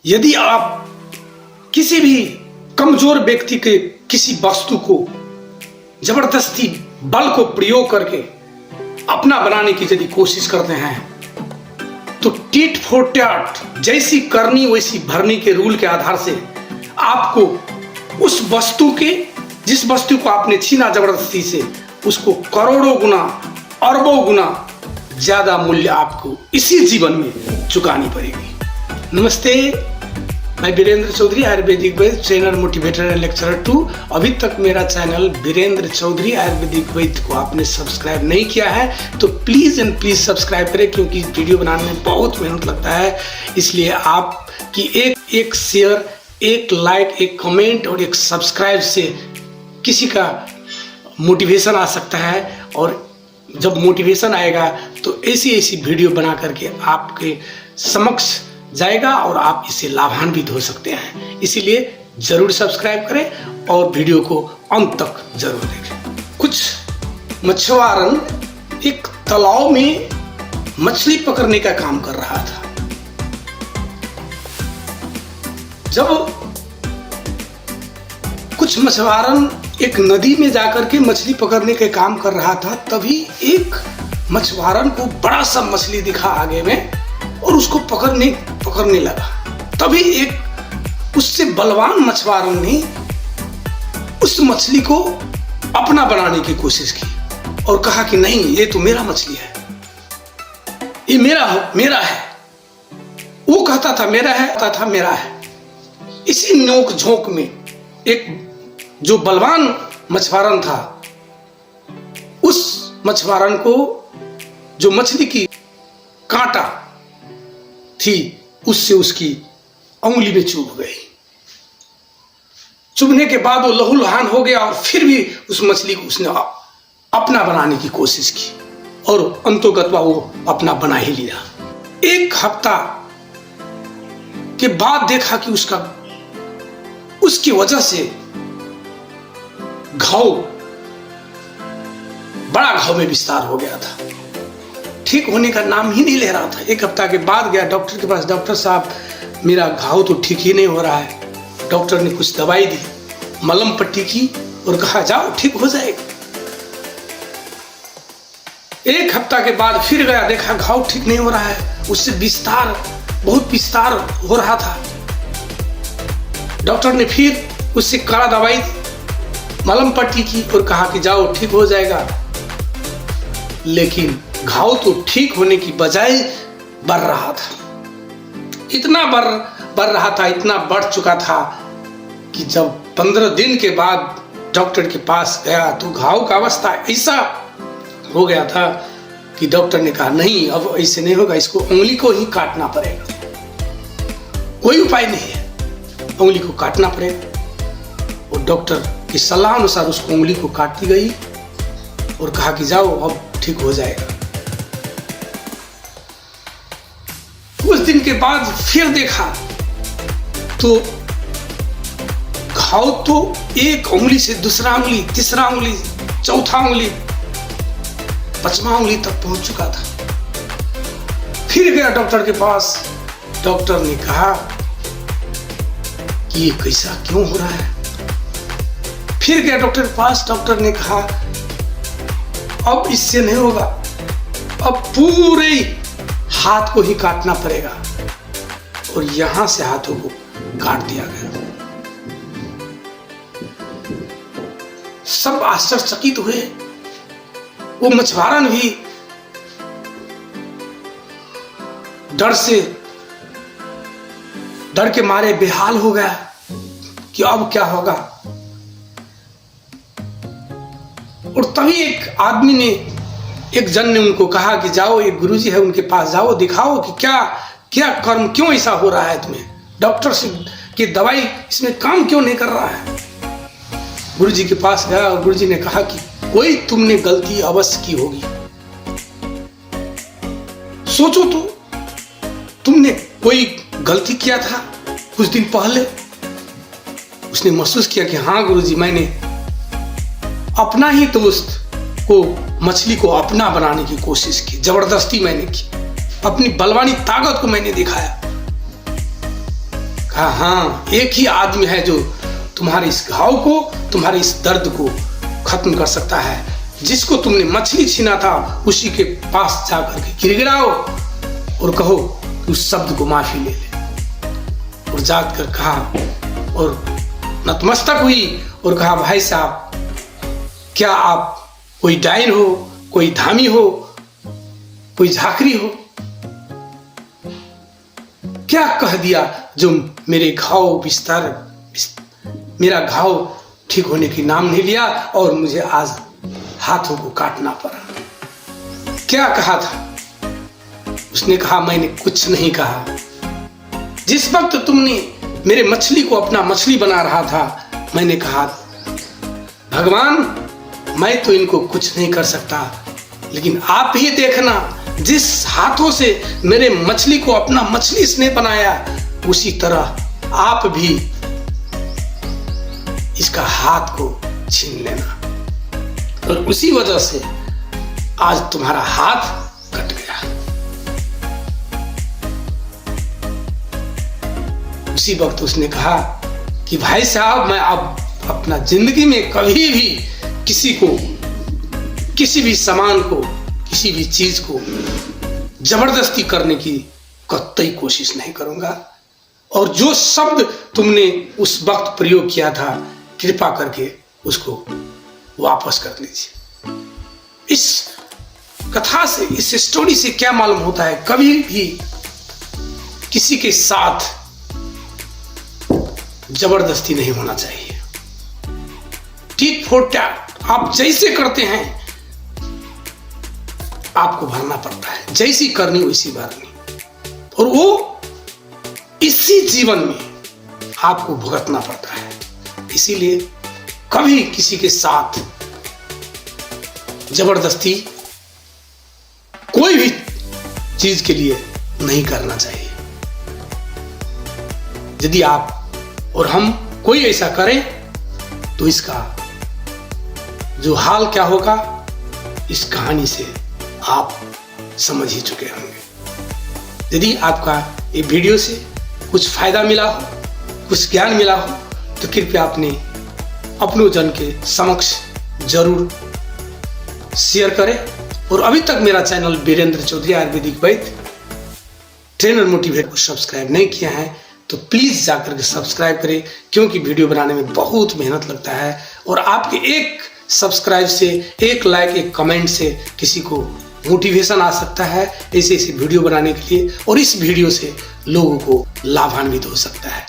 यदि आप किसी भी कमजोर व्यक्ति के किसी वस्तु को जबरदस्ती बल को प्रयोग करके अपना बनाने की यदि कोशिश करते हैं तो टीट फॉर टैट, जैसी करनी वैसी भरनी के रूल के आधार से आपको उस वस्तु के, जिस वस्तु को आपने छीना जबरदस्ती से, उसको करोड़ों गुना अरबों गुना ज्यादा मूल्य आपको इसी जीवन में चुकानी पड़ेगी। नमस्ते, मैं वीरेंद्र चौधरी, आयुर्वेदिक वैद्य, ट्रेनर, मोटिवेटर एंड लेक्चरर 2। अभी तक मेरा चैनल वीरेंद्र चौधरी आयुर्वेदिक वैद्य को आपने सब्सक्राइब नहीं किया है तो प्लीज एंड प्लीज सब्सक्राइब करें, क्योंकि वीडियो बनाने में बहुत मेहनत लगता है। इसलिए आपकी एक शेयर, एक लाइक, एक कमेंट और एक सब्सक्राइब से किसी का मोटिवेशन आ सकता है, और जब मोटिवेशन आएगा तो ऐसी वीडियो बना करके आपके समक्ष जाएगा और आप इससे लाभान्वित हो सकते हैं। इसीलिए जरूर सब्सक्राइब करें और वीडियो को अंत तक जरूर देखें। कुछ मछुआरन एक तालाब में मछली पकड़ने का काम कर रहा था। जब कुछ मछुआरन एक नदी में जाकर के मछली पकड़ने के काम कर रहा था, तभी एक मछुआरन को बड़ा सा मछली दिखा आगे में और उसको पकड़ने लगा। तभी एक उससे बलवान मछुआरन ने उस मछली को अपना बनाने की कोशिश की और कहा कि नहीं, ये तो मेरा मछली है, ये मेरा है। वो कहता था मेरा है, कहता था मेरा है। इसी नोक झोंक में एक जो बलवान मछुआरन था, उस मछुआरन को जो मछली की कांटा थी उससे उसकी उंगली में चुभ गई। चुभने के बाद वो लहूलुहान हो गया और फिर भी उस मछली को उसने अपना बनाने की कोशिश की और अंतोगत्वा वो अपना बना ही लिया। एक हफ्ता के बाद देखा कि उसकी वजह से बड़ा घाव में विस्तार हो गया था, ठीक होने का नाम ही नहीं ले रहा था। एक हफ्ता के बाद गया डॉक्टर के पास, डॉक्टर साहब मेरा घाव तो ठीक ही नहीं हो रहा है। डॉक्टर ने कुछ दवाई दी, मलहम पट्टी की और कहा जाओ ठीक हो जाएगा। एक हफ्ता के बाद फिर गया, देखा घाव ठीक नहीं हो रहा है, उससे बहुत विस्तार हो रहा था। डॉक्टर ने फिर उससे काढ़ा दवाई दी, मलहम पट्टी की और कहा कि जाओ ठीक हो जाएगा। लेकिन घाव तो ठीक होने की बजाय बढ़ रहा था। इतना बढ़ रहा था, इतना बढ़ चुका था कि जब 15 दिन के बाद डॉक्टर के पास गया तो घाव का अवस्था ऐसा हो गया था कि डॉक्टर ने कहा नहीं, अब ऐसे नहीं होगा, इसको उंगली को ही काटना पड़ेगा, कोई उपाय नहीं है, उंगली को काटना पड़ेगा। और डॉक्टर की सलाह अनुसार उसको उंगली को काट दी गई और कहा कि जाओ अब ठीक हो जाएगा। कुछ दिन के बाद फिर देखा तो घाव तो एक उंगली से दूसरा उंगली, तीसरा उंगली, चौथा उंगली, 5वां उंगली तक पहुंच चुका था। फिर गया डॉक्टर के पास, डॉक्टर ने कहा कि ये कैसा क्यों हो रहा है। फिर गया डॉक्टर के पास, डॉक्टर ने कहा अब इससे नहीं होगा, अब पूरे हाथ को ही काटना पड़ेगा। और यहां से हाथों को काट दिया गया। सब आश्चर्यचकित हुए। वो मछुआरन भी डर के मारे बेहाल हो गया कि अब क्या होगा। और तभी एक जन ने उनको कहा कि जाओ, एक गुरुजी है उनके पास जाओ, दिखाओ कि क्या कर्म, क्यों ऐसा हो रहा है तुम्हें, डॉक्टर से की दवाई इसमें काम क्यों नहीं कर रहा है। गुरुजी के पास गया और गुरुजी ने कहा कि कोई तुमने गलती अवश्य की होगी। सोचो तो, तुमने कोई गलती किया था कुछ दिन पहले। उसने महसूस किया कि हाँ गुरुजी, मैंने अपना ही दोस्त को, मछली को अपना बनाने की कोशिश की, जबरदस्ती मैंने की, अपनी बलवानी ताकत को मैंने दिखाया। कहा हाँ, एक ही आदमी है जो तुम्हारे इस घाव को, तुम्हारे इस दर्द को खत्म कर सकता है। जिसको तुमने मछली छीना था उसी के पास जाकर के गिड़गिड़ाओ और कहो कि उस शब्द को माफी ले ले। और जाकर कहा और नतमस्तक हुई और कहा भाई साहब, क्या आप कोई डाइन हो, कोई धामी हो, कोई झाकरी हो? क्या कह दिया जो मेरे घाव मेरा घाव ठीक होने की नाम नहीं लिया और मुझे आज हाथों को काटना पड़ा? क्या कहा था? उसने कहा मैंने कुछ नहीं कहा। जिस वक्त तुमने मेरे मछली को अपना मछली बना रहा था, मैंने कहा भगवान मैं तो इनको कुछ नहीं कर सकता, लेकिन आप ही देखना, जिस हाथों से मेरे मछली को अपना मछली इसने बनाया, उसी तरह आप भी इसका हाथ को छीन लेना। और उसी वजह से आज तुम्हारा हाथ कट गया। उसी वक्त उसने कहा कि भाई साहब, मैं अब अपना जिंदगी में कभी भी किसी को, किसी भी सामान को, किसी भी चीज को जबरदस्ती करने की कतई कोशिश नहीं करूंगा। और जो शब्द तुमने उस वक्त प्रयोग किया था, कृपा करके उसको वापस कर लीजिए। इस कथा से, इस स्टोरी से क्या मालूम होता है, कभी भी किसी के साथ जबरदस्ती नहीं होना चाहिए। टिट फॉर टैट, आप जैसे करते हैं आपको भरना पड़ता है, जैसी करनी वैसी भरनी, और वो इसी जीवन में आपको भुगतना पड़ता है। इसीलिए कभी किसी के साथ जबरदस्ती कोई भी चीज के लिए नहीं करना चाहिए। यदि आप और हम कोई ऐसा करें तो इसका जो हाल क्या होगा, इस कहानी से आप समझ ही चुके होंगे। यदि आपका ये वीडियो से कुछ फायदा मिला हो, कुछ ज्ञान मिला हो, तो कृपया अपनों जन के समक्ष जरूर शेयर करें। और अभी तक मेरा चैनल वीरेंद्र चौधरी आयुर्वेदिक वैद्य ट्रेनर मोटिवेट को सब्सक्राइब नहीं किया है तो प्लीज जाकर के सब्सक्राइब करें, क्योंकि वीडियो बनाने में बहुत मेहनत लगता है और आपके एक सब्सक्राइब से, एक लाइक, एक कमेंट से किसी को मोटिवेशन आ सकता है ऐसे वीडियो बनाने के लिए, और इस वीडियो से लोगों को लाभान्वित हो सकता है।